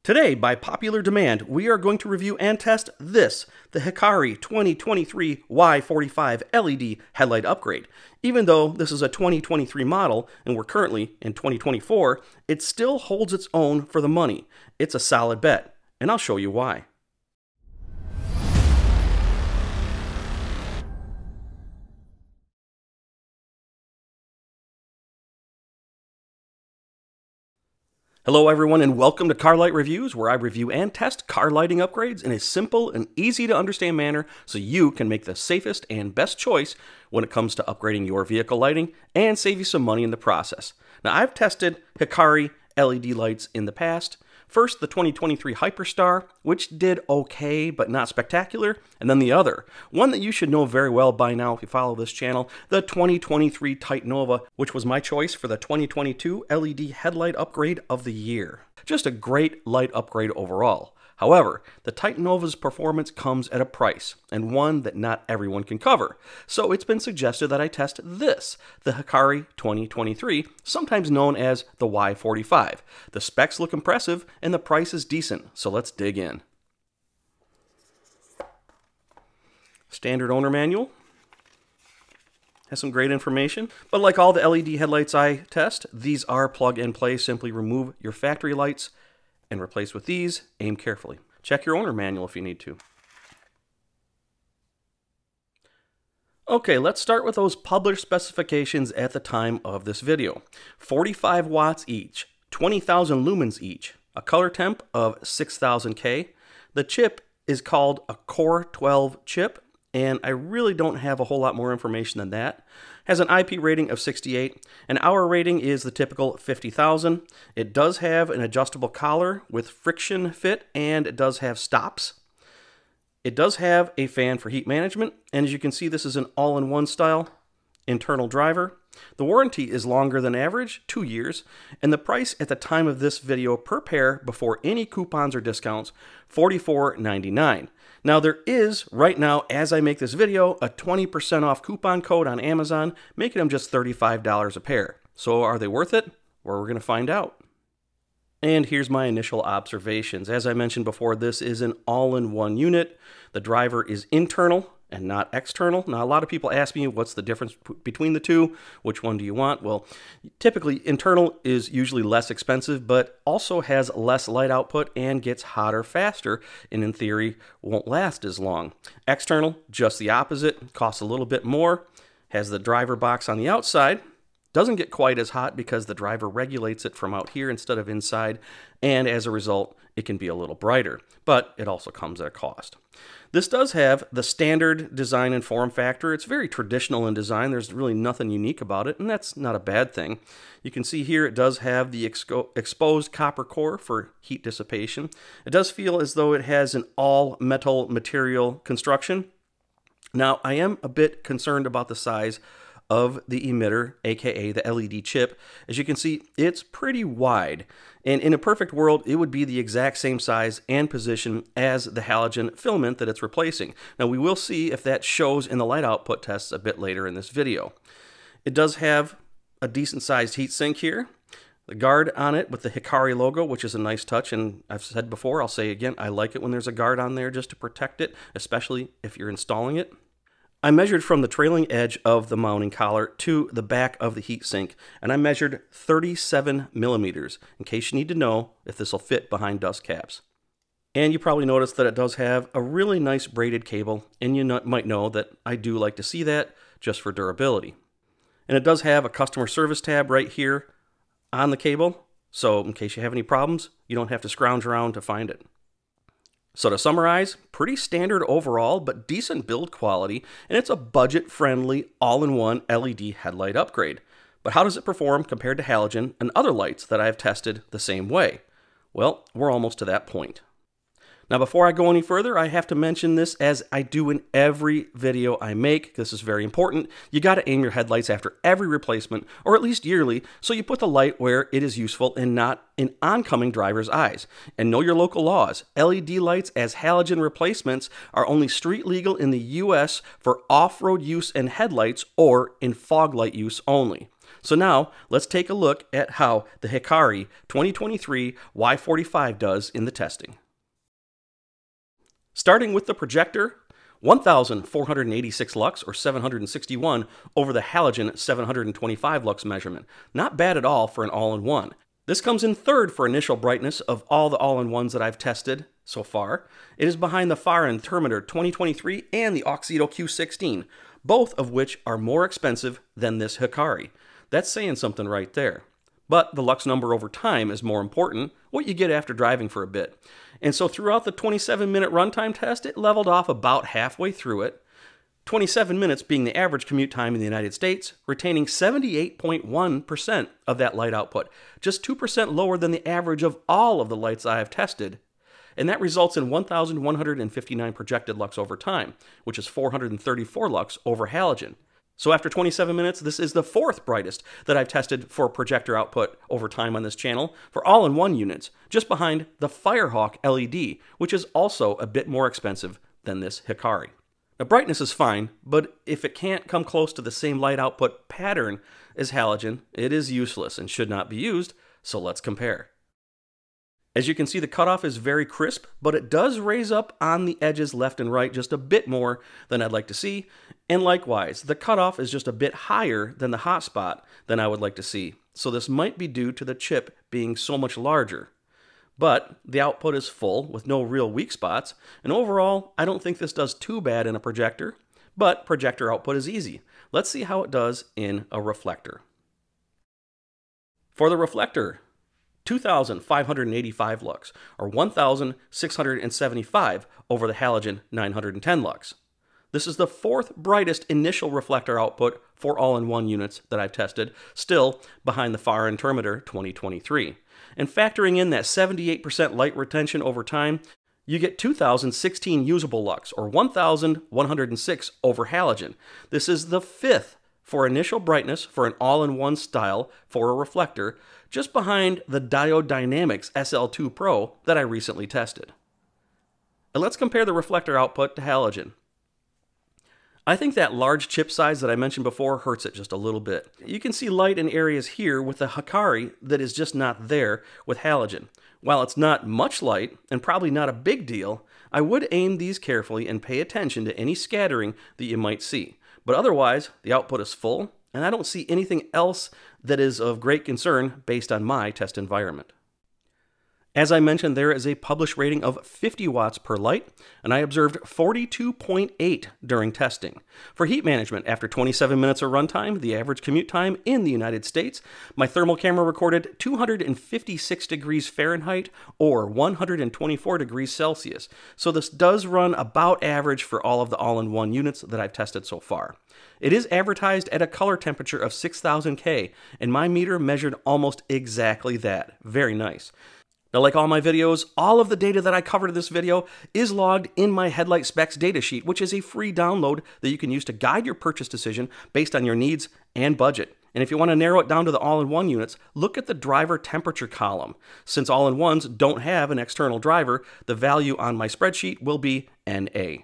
Today, by popular demand, we are going to review and test this, the Hikari 2023 Y45 LED headlight upgrade. Even though this is a 2023 model and we're currently in 2024, it still holds its own for the money. It's a solid bet, and I'll show you why. Hello everyone and welcome to Car Light Reviews, where I review and test car lighting upgrades in a simple and easy to understand manner so you can make the safest and best choice when it comes to upgrading your vehicle lighting and save you some money in the process. Now I've tested Hikari LED lights in the past. First, the 2023 Hyperstar, which did okay, but not spectacular. And then the other, one that you should know very well by now if you follow this channel, the 2023 Titanova, which was my choice for the 2022 LED headlight upgrade of the year. Just a great light upgrade overall. However, the Titanova's performance comes at a price, and one that not everyone can cover. So it's been suggested that I test this, the Hikari 2023, sometimes known as the Y45. The specs look impressive, and the price is decent, so let's dig in. Standard owner manual. Has some great information, but like all the LED headlights I test, these are plug and play. Simply remove your factory lights and replace with these. Aim carefully. Check your owner manual if you need to. Okay, let's start with those published specifications at the time of this video. 45 watts each, 20,000 lumens each, a color temp of 6,000 K. The chip is called a Core 12 chip, and I really don't have a whole lot more information than that. Has an IP rating of 68. An hour rating is the typical 50,000. It does have an adjustable collar with friction fit, and it does have stops. It does have a fan for heat management, and as you can see, this is an all-in-one style internal driver. The warranty is longer than average, 2 years, and the price at the time of this video per pair before any coupons or discounts, $44.99. Now there is, right now as I make this video, a 20% off coupon code on Amazon, making them just $35 a pair. So are they worth it? Well, we're going to find out. And here's my initial observations. As I mentioned before, this is an all-in-one unit. The driver is internal and not external. Now, a lot of people ask me what's the difference between the two? Which one do you want? Well, typically internal is usually less expensive, but also has less light output and gets hotter faster, and in theory won't last as long. External, just the opposite, costs a little bit more, has the driver box on the outside, doesn't get quite as hot because the driver regulates it from out here instead of inside, and as a result, it can be a little brighter, but it also comes at a cost. This does have the standard design and form factor. It's very traditional in design. There's really nothing unique about it, and that's not a bad thing. You can see here it does have the exposed copper core for heat dissipation. It does feel as though it has an all-metal material construction. Now, I am a bit concerned about the size of the emitter, aka the LED chip. As you can see, it's pretty wide, and in a perfect world it would be the exact same size and position as the halogen filament that it's replacing. Now we will see if that shows in the light output tests a bit later in this video. It does have a decent sized heatsink here, the guard on it with the Hikari logo, which is a nice touch, and I've said before, I'll say again, I like it when there's a guard on there just to protect it, especially if you're installing it. I measured from the trailing edge of the mounting collar to the back of the heatsink, and I measured 37 millimeters, in case you need to know if this will fit behind dust caps. And you probably noticed that it does have a really nice braided cable, and you might know that I do like to see that just for durability. And it does have a customer service tab right here on the cable, so in case you have any problems, you don't have to scrounge around to find it. So to summarize, pretty standard overall, but decent build quality, and it's a budget-friendly, all-in-one LED headlight upgrade. But how does it perform compared to halogen and other lights that I've tested the same way? Well, we're almost to that point. Now, before I go any further, I have to mention this as I do in every video I make. This is very important. You got to aim your headlights after every replacement, or at least yearly, so you put the light where it is useful and not in oncoming driver's eyes. And know your local laws. LED lights as halogen replacements are only street legal in the US for off-road use and headlights, or in fog light use only. So now let's take a look at how the Hikari 2023 Y45 does in the testing. Starting with the projector, 1,486 lux or 761 over the halogen 725 lux measurement. Not bad at all for an all-in-one. This comes in third for initial brightness of all the all-in-ones that I've tested so far. It is behind the Far Thermometer 2023 and the Oxydo Q16, both of which are more expensive than this Hikari. That's saying something right there. But the lux number over time is more important, what you get after driving for a bit. And so throughout the 27-minute runtime test, it leveled off about halfway through it. 27 minutes being the average commute time in the United States, retaining 78.1% of that light output, just 2% lower than the average of all of the lights I have tested. And that results in 1,159 projected lux over time, which is 434 lux over halogen. So after 27 minutes, this is the fourth brightest that I've tested for projector output over time on this channel for all-in-one units, just behind the Firehawk LED, which is also a bit more expensive than this Hikari. Now, brightness is fine, but if it can't come close to the same light output pattern as halogen, it is useless and should not be used, so let's compare. As you can see, the cutoff is very crisp, but it does raise up on the edges left and right just a bit more than I'd like to see, and likewise, the cutoff is just a bit higher than the hotspot than I would like to see, so this might be due to the chip being so much larger. But the output is full with no real weak spots, and overall, I don't think this does too bad in a projector, but projector output is easy. Let's see how it does in a reflector. For the reflector, 2,585 lux, or 1,675 over the halogen 910 lux. This is the fourth brightest initial reflector output for all-in-one units that I've tested, still behind the Far Thermometer 2023. And factoring in that 78% light retention over time, you get 2,016 usable lux, or 1,106 over halogen. This is the fifth for initial brightness for an all-in-one style for a reflector, just behind the Diode Dynamics SL2 Pro that I recently tested. And let's compare the reflector output to halogen. I think that large chip size that I mentioned before hurts it just a little bit. You can see light in areas here with the Hikari that is just not there with halogen. While it's not much light, and probably not a big deal, I would aim these carefully and pay attention to any scattering that you might see. But otherwise, the output is full, and I don't see anything else that is of great concern based on my test environment. As I mentioned, there is a published rating of 50 watts per light, and I observed 42.8 during testing. For heat management, after 27 minutes of runtime, the average commute time in the United States, my thermal camera recorded 256 degrees Fahrenheit or 124 degrees Celsius. So this does run about average for all of the all-in-one units that I've tested so far. It is advertised at a color temperature of 6,000 K, and my meter measured almost exactly that. Very nice. Now, like all my videos, all of the data that I covered in this video is logged in my Headlight Specs datasheet, which is a free download that you can use to guide your purchase decision based on your needs and budget. And if you want to narrow it down to the all-in-one units, look at the driver temperature column. Since all-in-ones don't have an external driver, the value on my spreadsheet will be NA.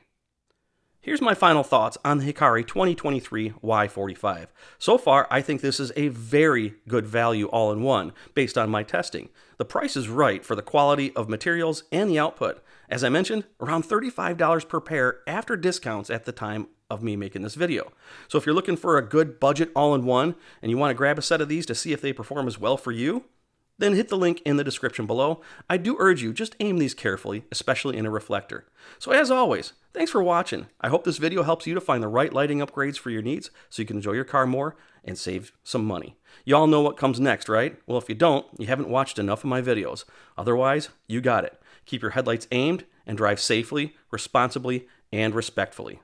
Here's my final thoughts on the Hikari 2023 Y45. So far, I think this is a very good value all-in-one based on my testing. The price is right for the quality of materials and the output. As I mentioned, around $35 per pair after discounts at the time of me making this video. So if you're looking for a good budget all-in-one and you want to grab a set of these to see if they perform as well for you, then hit the link in the description below. I do urge you, just aim these carefully, especially in a reflector. So as always, thanks for watching. I hope this video helps you to find the right lighting upgrades for your needs so you can enjoy your car more and save some money. You all know what comes next, right? Well, if you don't, you haven't watched enough of my videos. Otherwise, you got it. Keep your headlights aimed and drive safely, responsibly, and respectfully.